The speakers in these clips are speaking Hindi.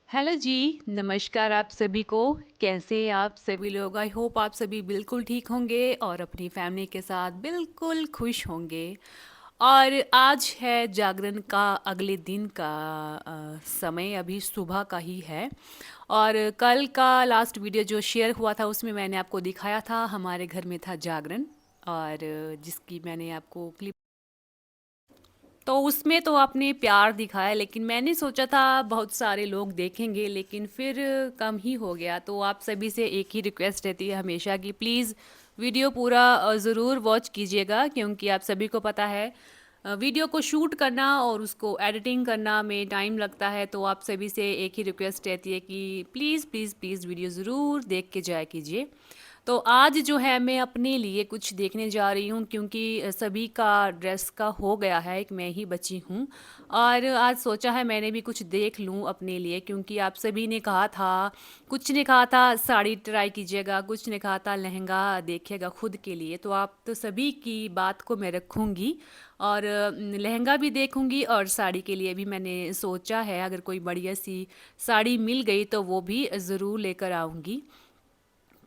हेलो जी, नमस्कार आप सभी को। कैसे हैं आप सभी लोग? आई होप आप सभी बिल्कुल ठीक होंगे और अपनी फैमिली के साथ बिल्कुल खुश होंगे। और आज है जागरण का अगले दिन का समय अभी सुबह का ही है। और कल का लास्ट वीडियो जो शेयर हुआ था उसमें मैंने आपको दिखाया था हमारे घर में था जागरण, और जिसकी मैंने आपको क्लिप, तो उसमें तो आपने प्यार दिखाया, लेकिन मैंने सोचा था बहुत सारे लोग देखेंगे, लेकिन फिर कम ही हो गया। तो आप सभी से एक ही रिक्वेस्ट रहती है हमेशा कि प्लीज़ वीडियो पूरा ज़रूर वॉच कीजिएगा, क्योंकि आप सभी को पता है वीडियो को शूट करना और उसको एडिटिंग करना में टाइम लगता है। तो आप सभी से एक ही रिक्वेस्ट रहती है कि प्लीज़ प्लीज़ प्लीज़ वीडियो ज़रूर देख के जाया कीजिए। तो आज जो है मैं अपने लिए कुछ देखने जा रही हूँ, क्योंकि सभी का ड्रेस का हो गया है, एक मैं ही बची हूँ। और आज सोचा है मैंने भी कुछ देख लूँ अपने लिए, क्योंकि आप सभी ने कहा था, कुछ ने कहा था साड़ी ट्राई कीजिएगा, कुछ ने कहा था लहंगा देखिएगा खुद के लिए। तो आप तो सभी की बात को मैं रखूँगी और लहंगा भी देखूँगी, और साड़ी के लिए भी मैंने सोचा है अगर कोई बढ़िया सी साड़ी मिल गई तो वो भी ज़रूर लेकर आऊँगी।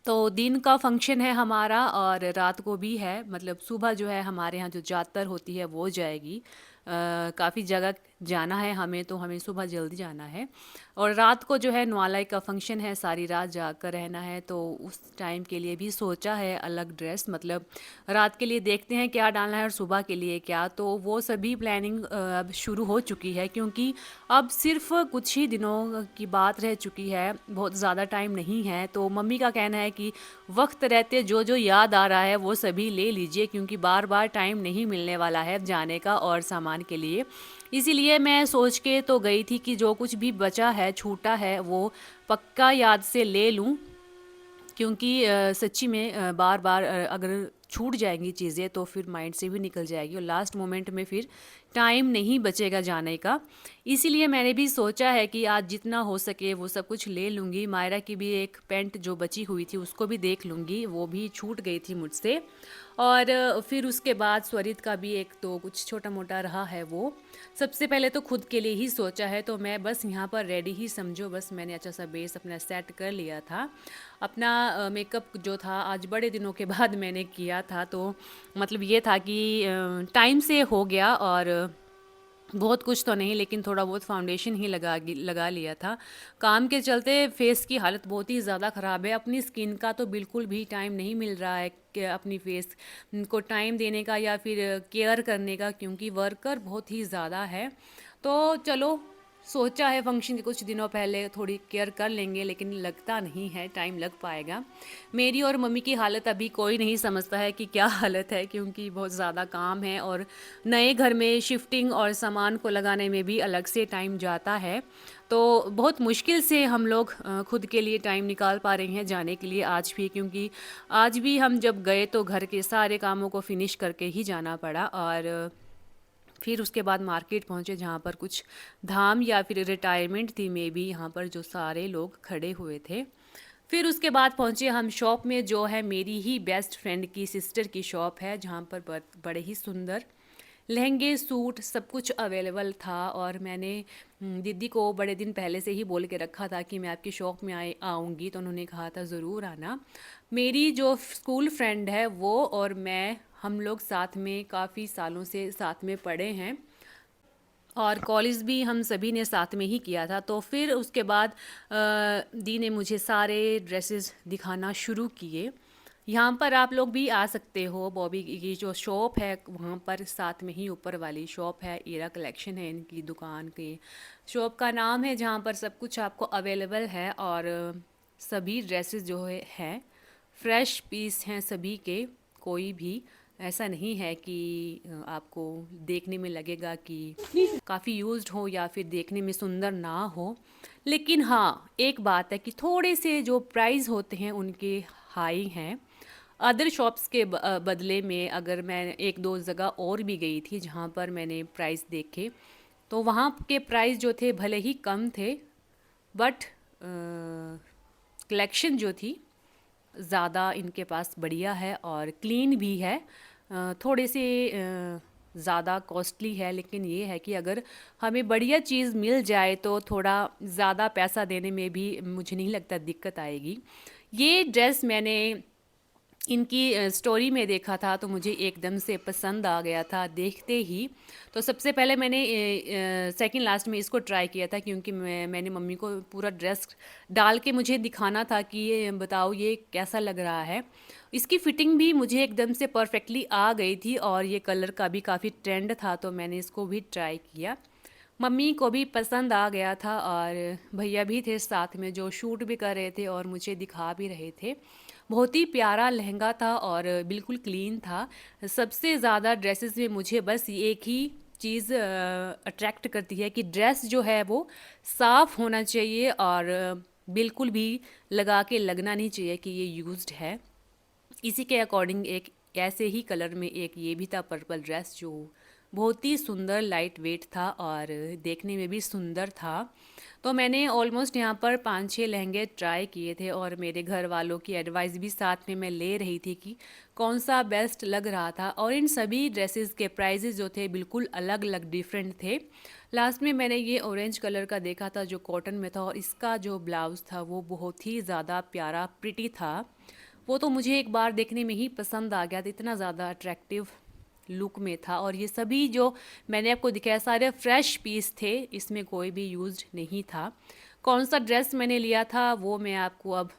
तो दिन का फंक्शन है हमारा और रात को भी है, मतलब सुबह जो है हमारे यहाँ जो जातर होती है वो जाएगी। काफ़ी जगह जाना है हमें, तो हमें सुबह जल्दी जाना है। और रात को जो है नुआलाई का फंक्शन है, सारी रात जाकर रहना है। तो उस टाइम के लिए भी सोचा है अलग ड्रेस, मतलब रात के लिए देखते हैं क्या डालना है और सुबह के लिए क्या। तो वो सभी प्लानिंग अब शुरू हो चुकी है, क्योंकि अब सिर्फ कुछ ही दिनों की बात रह चुकी है, बहुत ज़्यादा टाइम नहीं है। तो मम्मी का कहना है कि वक्त रहते जो जो याद आ रहा है वो सभी ले लीजिए, क्योंकि बार बार टाइम नहीं मिलने वाला है जाने का और सामान के लिए। इसीलिए मैं सोच के तो गई थी कि जो कुछ भी बचा है छूटा है वो पक्का याद से ले लूँ, क्योंकि सच्ची में बार बार अगर छूट जाएंगी चीज़ें तो फिर माइंड से भी निकल जाएगी और लास्ट मोमेंट में फिर टाइम नहीं बचेगा जाने का। इसीलिए मैंने भी सोचा है कि आज जितना हो सके वो सब कुछ ले लूँगी। मायरा की भी एक पैंट जो बची हुई थी उसको भी देख लूँगी, वो भी छूट गई थी मुझसे। और फिर उसके बाद स्वरित का भी एक तो कुछ छोटा मोटा रहा है वो। सबसे पहले तो खुद के लिए ही सोचा है, तो मैं बस यहाँ पर रेडी ही समझो, बस मैंने अच्छा सा बेस अपना सेट कर लिया था। अपना मेकअप जो था आज बड़े दिनों के बाद मैंने किया था, तो मतलब ये था कि टाइम से हो गया, और बहुत कुछ तो नहीं लेकिन थोड़ा बहुत फाउंडेशन ही लगा लिया था। काम के चलते फेस की हालत बहुत ही ज़्यादा ख़राब है। अपनी स्किन का तो बिल्कुल भी टाइम नहीं मिल रहा है कि अपनी फेस को टाइम देने का या फिर केयर करने का, क्योंकि वर्कर बहुत ही ज़्यादा है। तो चलो, सोचा है फंक्शन के कुछ दिनों पहले थोड़ी केयर कर लेंगे, लेकिन लगता नहीं है टाइम लग पाएगा। मेरी और मम्मी की हालत अभी कोई नहीं समझता है कि क्या हालत है, क्योंकि बहुत ज़्यादा काम है और नए घर में शिफ्टिंग और सामान को लगाने में भी अलग से टाइम जाता है। तो बहुत मुश्किल से हम लोग खुद के लिए टाइम निकाल पा रहे हैं जाने के लिए आज भी, क्योंकि आज भी हम जब गए तो घर के सारे कामों को फिनिश करके ही जाना पड़ा। और फिर उसके बाद मार्केट पहुँचे जहाँ पर कुछ धाम या फिर रिटायरमेंट थी मे बी, यहाँ पर जो सारे लोग खड़े हुए थे। फिर उसके बाद पहुँचे हम शॉप में, जो है मेरी ही बेस्ट फ्रेंड की सिस्टर की शॉप है, जहाँ पर बड़े ही सुंदर लहंगे सूट सब कुछ अवेलेबल था। और मैंने दीदी को बड़े दिन पहले से ही बोल के रखा था कि मैं आपकी शॉप में आऊँगी, तो उन्होंने कहा था ज़रूर आना। मेरी जो स्कूल फ्रेंड है वो और मैं, हम लोग साथ में काफ़ी सालों से साथ में पढ़े हैं, और कॉलेज भी हम सभी ने साथ में ही किया था। तो फिर उसके बाद दी ने मुझे सारे ड्रेसेस दिखाना शुरू किए। यहाँ पर आप लोग भी आ सकते हो। बॉबी की जो शॉप है वहाँ पर साथ में ही ऊपर वाली शॉप है, ईरा कलेक्शन है इनकी दुकान की, शॉप का नाम है, जहाँ पर सब कुछ आपको अवेलेबल है। और सभी ड्रेसेस जो है फ्रेश पीस हैं सभी के। कोई भी ऐसा नहीं है कि आपको देखने में लगेगा कि काफ़ी यूज्ड हो या फिर देखने में सुंदर ना हो। लेकिन हाँ, एक बात है कि थोड़े से जो प्राइस होते हैं उनके हाई हैं। अदर शॉप्स के बदले में अगर मैं एक दो जगह और भी गई थी जहाँ पर मैंने प्राइस देखे, तो वहाँ के प्राइस जो थे भले ही कम थे, बट कलेक्शन जो थी ज़्यादा इनके पास बढ़िया है और क्लीन भी है। थोड़े से ज़्यादा कॉस्टली है, लेकिन ये है कि अगर हमें बढ़िया चीज़ मिल जाए तो थोड़ा ज़्यादा पैसा देने में भी मुझे नहीं लगता दिक्कत आएगी। ये ड्रेस मैंने इनकी स्टोरी में देखा था तो मुझे एकदम से पसंद आ गया था देखते ही। तो सबसे पहले मैंने सेकंड लास्ट में इसको ट्राई किया था, क्योंकि मैंने मम्मी को पूरा ड्रेस डाल के मुझे दिखाना था कि ये बताओ ये कैसा लग रहा है। इसकी फिटिंग भी मुझे एकदम से परफेक्टली आ गई थी और ये कलर का भी काफ़ी ट्रेंड था, तो मैंने इसको भी ट्राई किया। मम्मी को भी पसंद आ गया था और भैया भी थे साथ में जो शूट भी कर रहे थे और मुझे दिखा भी रहे थे। बहुत ही प्यारा लहंगा था और बिल्कुल क्लीन था। सबसे ज़्यादा ड्रेसेस में मुझे बस एक ही चीज़ अट्रैक्ट करती है कि ड्रेस जो है वो साफ़ होना चाहिए और बिल्कुल भी लगा के लगना नहीं चाहिए कि ये यूज्ड है। इसी के अकॉर्डिंग एक ऐसे ही कलर में एक ये भी था पर्पल ड्रेस, जो बहुत ही सुंदर लाइट वेट था और देखने में भी सुंदर था। तो मैंने ऑलमोस्ट यहाँ पर 5-6 लहंगे ट्राई किए थे और मेरे घर वालों की एडवाइस भी साथ में मैं ले रही थी कि कौन सा बेस्ट लग रहा था। और इन सभी ड्रेसेस के प्राइजेस जो थे बिल्कुल अलग अलग डिफरेंट थे। लास्ट में मैंने ये ऑरेंज कलर का देखा था जो कॉटन में था, और इसका जो ब्लाउज़ था वो बहुत ही ज़्यादा प्यारा प्रिटी था। वो तो मुझे एक बार देखने में ही पसंद आ गया था, इतना ज़्यादा अट्रैक्टिव लुक में था। और ये सभी जो मैंने आपको दिखाया सारे फ्रेश पीस थे, इसमें कोई भी यूज्ड नहीं था। कौन सा ड्रेस मैंने लिया था वो मैं आपको अब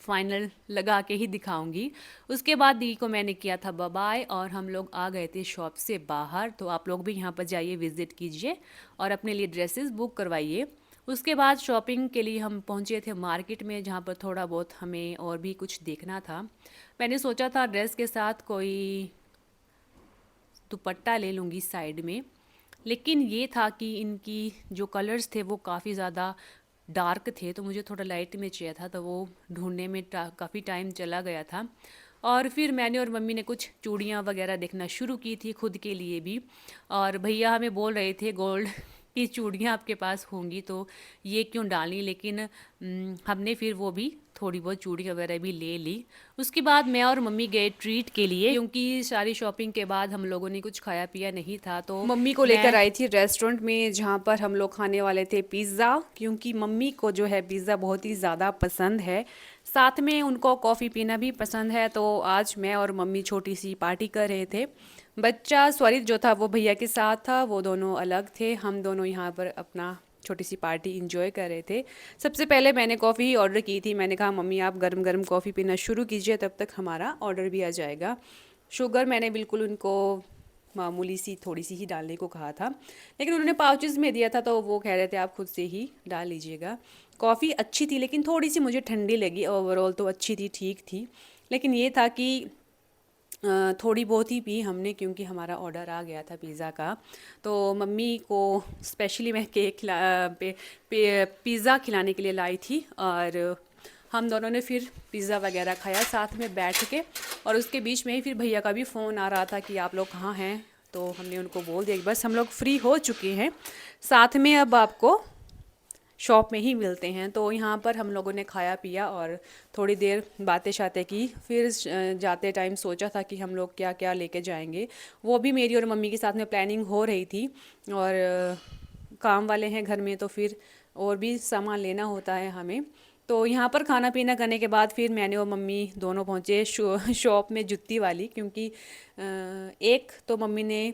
फाइनल लगा के ही दिखाऊंगी। उसके बाद दी को मैंने किया था बाय और हम लोग आ गए थे शॉप से बाहर। तो आप लोग भी यहाँ पर जाइए, विज़िट कीजिए और अपने लिए ड्रेसेस बुक करवाइए। उसके बाद शॉपिंग के लिए हम पहुँचे थे मार्केट में, जहाँ पर थोड़ा बहुत हमें और भी कुछ देखना था। मैंने सोचा था ड्रेस के साथ कोई दुपट्टा ले लूँगी साइड में, लेकिन ये था कि इनकी जो कलर्स थे वो काफ़ी ज़्यादा डार्क थे, तो मुझे थोड़ा लाइट में चाहिए था, तो वो ढूंढने में काफ़ी टाइम चला गया था। और फिर मैंने और मम्मी ने कुछ चूड़ियाँ वगैरह देखना शुरू की थी खुद के लिए भी। और भैया हमें बोल रहे थे गोल्ड की चूड़ियाँ आपके पास होंगी तो ये क्यों डाली, लेकिन हमने फिर वो भी थोड़ी बहुत चूड़ी वगैरह भी ले ली। उसके बाद मैं और मम्मी गए ट्रीट के लिए, क्योंकि सारी शॉपिंग के बाद हम लोगों ने कुछ खाया पिया नहीं था, तो मम्मी को लेकर आई थी रेस्टोरेंट में जहाँ पर हम लोग खाने वाले थे पिज़्ज़ा, क्योंकि मम्मी को जो है पिज़्ज़ा बहुत ही ज़्यादा पसंद है। साथ में उनको कॉफ़ी पीना भी पसंद है। तो आज मैं और मम्मी छोटी सी पार्टी कर रहे थे। बच्चा स्वरित जो था वो भैया के साथ था, वो दोनों अलग थे। हम दोनों यहाँ पर अपना छोटी सी पार्टी इंजॉय कर रहे थे। सबसे पहले मैंने कॉफ़ी ही ऑर्डर की थी। मैंने कहा मम्मी आप गरम गरम कॉफ़ी पीना शुरू कीजिए, तब तक हमारा ऑर्डर भी आ जाएगा। शुगर मैंने बिल्कुल उनको मामूली सी थोड़ी सी ही डालने को कहा था, लेकिन उन्होंने पाउचेस में दिया था तो वो कह रहे थे आप खुद से ही डाल लीजिएगा। कॉफ़ी अच्छी थी लेकिन थोड़ी सी मुझे ठंडी लगी। ओवरऑल तो अच्छी थी, ठीक थी, लेकिन ये था कि थोड़ी बहुत ही पी हमने, क्योंकि हमारा ऑर्डर आ गया था पिज़्ज़ा का। तो मम्मी को स्पेशली मैं केक पिज़्ज़ा खिलाने के लिए लाई थी और हम दोनों ने फिर पिज़्ज़ा वगैरह खाया साथ में बैठ के। और उसके बीच में ही फिर भैया का भी फ़ोन आ रहा था कि आप लोग कहाँ हैं, तो हमने उनको बोल दिया कि बस हम लोग फ्री हो चुके हैं, साथ में अब आपको शॉप में ही मिलते हैं। तो यहाँ पर हम लोगों ने खाया पिया और थोड़ी देर बातें शातें की। फिर जाते टाइम सोचा था कि हम लोग क्या क्या लेके जाएंगे, वो भी मेरी और मम्मी के साथ में प्लानिंग हो रही थी। और काम वाले हैं घर में तो फिर और भी सामान लेना होता है हमें। तो यहाँ पर खाना पीना करने के बाद फिर मैंने और मम्मी दोनों पहुँचे शॉप में, जुत्ती वाली, क्योंकि एक तो मम्मी ने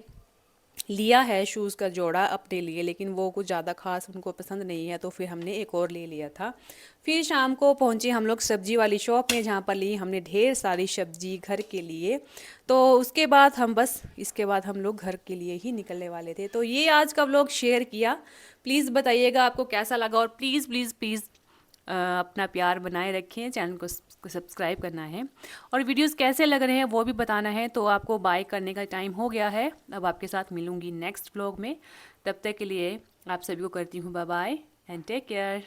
लिया है शूज़ का जोड़ा अपने लिए, लेकिन वो कुछ ज़्यादा ख़ास उनको पसंद नहीं है, तो फिर हमने एक और ले लिया था। फिर शाम को पहुँचे हम लोग सब्ज़ी वाली शॉप में, जहाँ पर ली हमने ढेर सारी सब्ज़ी घर के लिए। तो उसके बाद हम बस इसके बाद हम लोग घर के लिए ही निकलने वाले थे। तो ये आज का व्लॉग शेयर किया। प्लीज़ बताइएगा आपको कैसा लगा, और प्लीज़ प्लीज़ प्लीज़ अपना प्यार बनाए रखें, चैनल को सब्सक्राइब करना है, और वीडियोस कैसे लग रहे हैं वो भी बताना है। तो आपको बाय करने का टाइम हो गया है, अब आपके साथ मिलूंगी नेक्स्ट व्लॉग में। तब तक के लिए आप सभी को करती हूँ bye bye and take care.